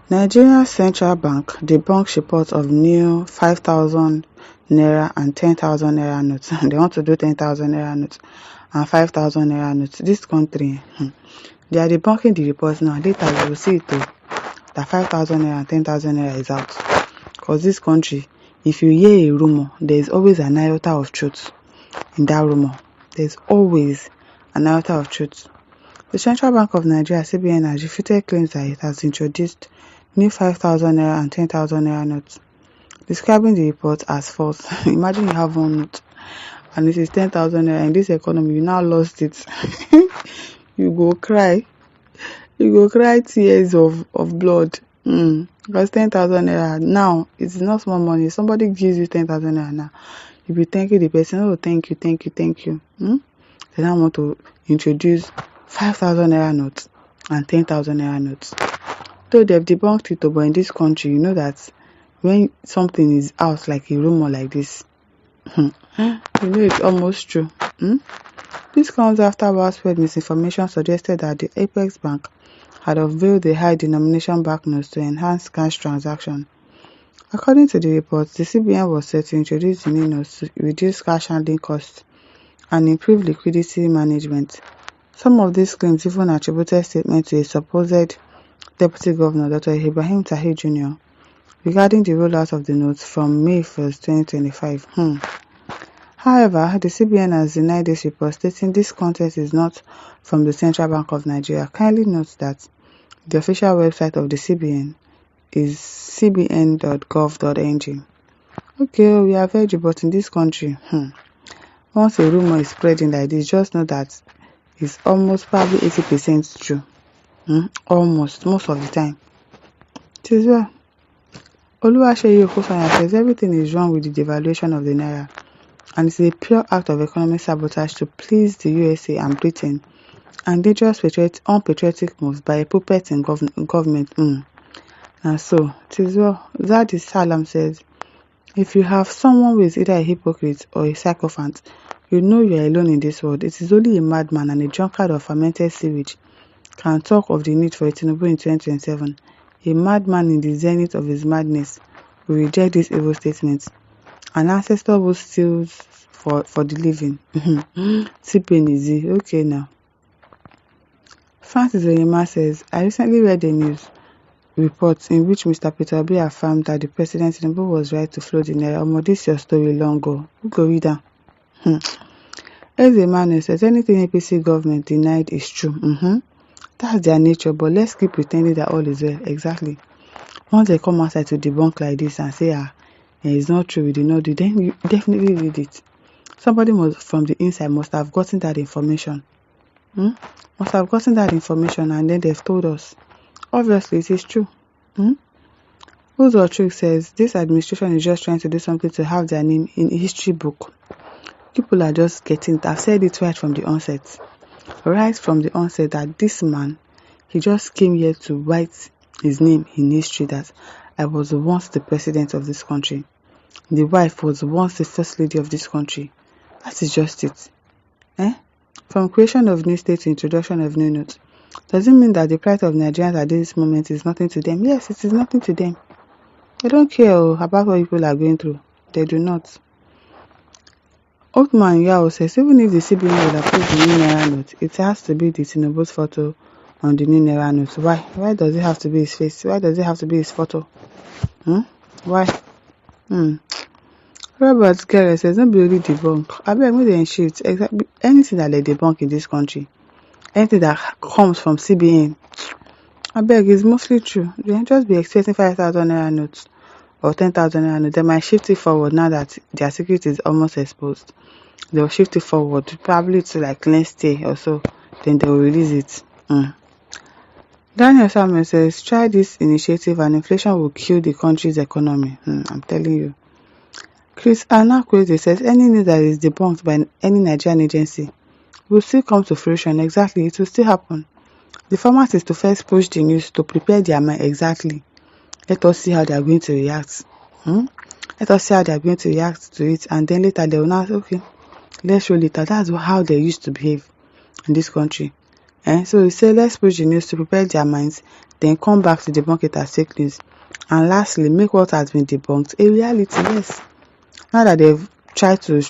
Nigeria's central bank debunks reports of new 5,000 naira and 10,000 naira notes. They want to do 10,000 naira notes and 5,000 naira notes. This country, they are debunking the reports now. Later you will see it too, that 5,000 naira and 10,000 naira is out. Because this country, if you hear a rumor, there is always an iota of truth in that rumor. There is always an iota of truth. The Central Bank of Nigeria, CBN, has refuted claims that it has introduced new 5,000 naira and 10,000 naira notes, describing the report as false. Imagine you have one note and it is 10,000 naira. In this economy, you now lost it. You go cry. You go cry tears of blood. Because 10,000 naira now, it's not small money. Somebody gives you 10,000 naira now, you'll be thanking the person. Oh, thank you. They now want to introduce 5,000 naira notes and 10,000 naira notes. Though they've debunked it, but in this country, you know that when something is out like a rumor like this, you know it's almost true. This comes after widespread misinformation suggested that the Apex Bank had unveiled the high denomination banknotes to enhance cash transactions. According to the reports, the CBN was set to introduce the new notes to reduce cash handling costs and improve liquidity management. Some of these claims even attributed statements to a supposed Deputy Governor, Dr. Ibrahim Tahir Jr., regarding the rollout of the notes from May 1st, 2025. However, the CBN has denied this report, stating this content is not from the Central Bank of Nigeria. Kindly note that the official website of the CBN is cbn.gov.ng. Okay, we have heard you, but in this country, once a rumor is spreading like this, just know that it's almost probably 80% true. Almost, most of the time. It is well. Oluwaseyi Okofanya says everything is wrong with the devaluation of the naira, and it's a pure act of economic sabotage to please the USA and Britain, and dangerous unpatriotic moves by a puppet in government. And so, it is well. Zadi Salam says, if you have someone who is either a hypocrite or a sycophant, you know you are alone in this world. It is only a madman and a drunkard of fermented sewage can talk of the need for a Tinubu in 2027. A madman in the zenith of his madness will reject this evil statement. An ancestor who steals for the living. T-Pain easy. Okay now. Francis Oyema says, I recently read a news report in which Mr. Peter Obi affirmed that the President Tinubu was right to float the naira. This is your story long ago. Who go read that? As a man says, anything APC government denied is true. That's their nature, but let's keep pretending that all is well. Exactly. Once they come outside to debunk like this and say, it's not true, we did not do, then you definitely read it. Somebody from the inside must have gotten that information. Must have gotten that information and then they've told us. Obviously, it is true. Uzo says, this administration is just trying to do something to have their name in a history book. People are just getting it. I've said it right from the onset. That this man, he just came here to write his name in history, that I was once the president of this country. The wife was once the first lady of this country. That is just it. From creation of new state to introduction of new notes. Does it mean that the plight of Nigerians at this moment is nothing to them? Yes, it is nothing to them. They don't care about what people are going through. They do not. Oldman Yao says, even if the CBN will approve the new naira note, it has to be the Tinubu's photo on the new naira note. Why? Why does it have to be his face? Why does it have to be his photo? Why? Robert Gere says, don't be only debunk. I beg me they shift. Exactly anything that they debunk in this country, anything that comes from CBN, I beg is mostly true. They just be expecting 5,000 naira notes or 10,000 naira notes. They might shift it forward now that their secret is almost exposed. They'll shift it forward, probably to like next day or so. Then they'll release it. Daniel Samuel says, try this initiative and inflation will kill the country's economy. I'm telling you. Chris Anakweze says, any news that is debunked by any Nigerian agency will still come to fruition. Exactly, it will still happen. The format is to first push the news to prepare their mind. Exactly. Let us see how they are going to react. Let us see how they are going to react to it, and then later they will now say, okay, let's show later. That's how they used to behave in this country. So we say, let's push the news to prepare their minds. then come back to debunk it as fake news. And lastly, make what has been debunked a reality. Yes. Now that they've tried to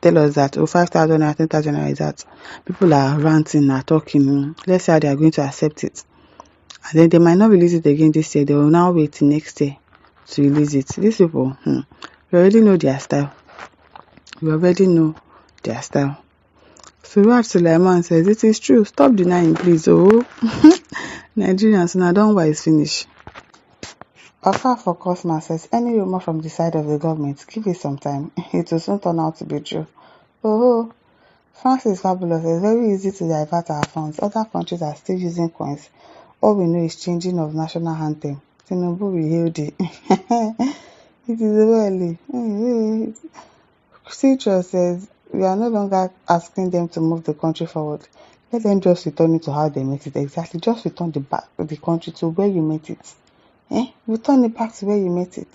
tell us that 5,000 naira, 10,000 naira is that, people are ranting, are talking. Let's say how they are going to accept it. And then they might not release it again this year. They will now wait till next year to release it. These people, we already know their style. We already know their style. Suraj Sulaiman says, it is true. Stop denying, please. Oh, Nigerians, now don't wise finish. Afar for Cosma says, any rumor from the side of the government, give it some time. It will soon turn out to be true. Oh, Francis Fabulous says, very easy to divert our funds. Other countries are still using coins. All we know is changing of national anthem. Tinubu will hail the. It is early. Citrus says, we are no longer asking them to move the country forward. Let them just return it to how they met it. Exactly. Just return the country to where you met it. Return it back to where you met it.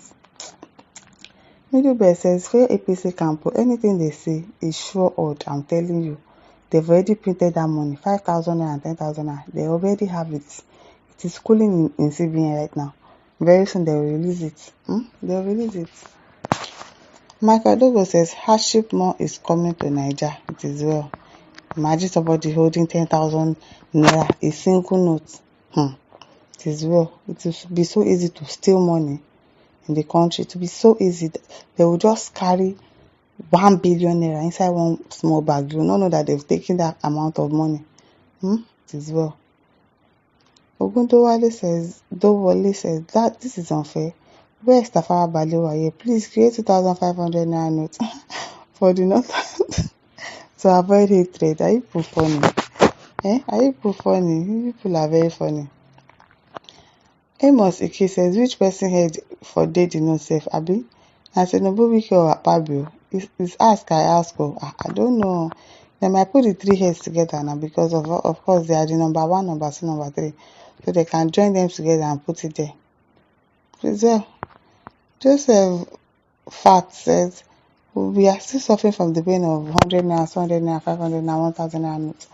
Middlebear says, fair APC camp, anything they say is sure odd. I'm telling you. They've already printed that money, 5,000 and 10,000. They already have it. It is cooling in CBN right now. Very soon they will release it. They'll release it. Michael Dogo says, hardship more is coming to Niger. It is well. Imagine somebody holding 10,000 naira, a single note. It is well. It will be so easy to steal money in the country. It will be so easy. They will just carry 1 billion naira inside one small bag. You will not know that they've taken that amount of money. It is well. Ogundowale says that this is unfair. Where is Tafawa Balewa here? Please create 2,500 naira notes for the north to avoid hatred. Are you people funny? Are you people funny? You people are very funny. Amos Ike says, which person head for dead in himself, Abi? I said, no, Wike or Pabio. It's ask, I ask. I don't know. They might put the 3 heads together now because of course they are the number 1, number 2, number 3. So they can join them together and put it there. Please, Joseph Fact says, we are still suffering from the pain of 100 naira, 200 naira, 500 naira, 1,000 naira notes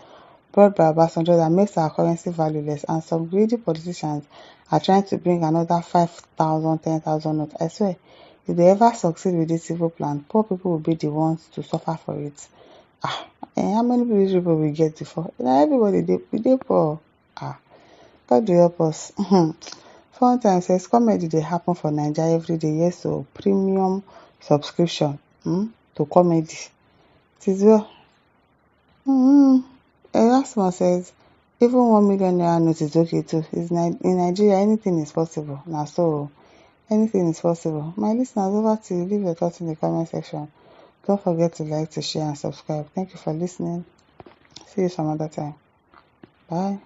brought by Obasanjo that makes our currency valueless, and some greedy politicians are trying to bring another 5,000, 10,000 notes. I swear, if they ever succeed with this evil plan, poor people will be the ones to suffer for it. How many people will get before? Everybody, they poor. God will help us. Fun time says, comedy they happen for Nigeria every day. Yes, so premium subscription to comedy. It is well. Erasmus says, even 1 million naira note is okay too. In Nigeria, anything is possible. Now, so anything is possible. My listeners, over to you. Leave your thoughts in the comment section. Don't forget to like, to share, and subscribe. Thank you for listening. See you some other time. Bye.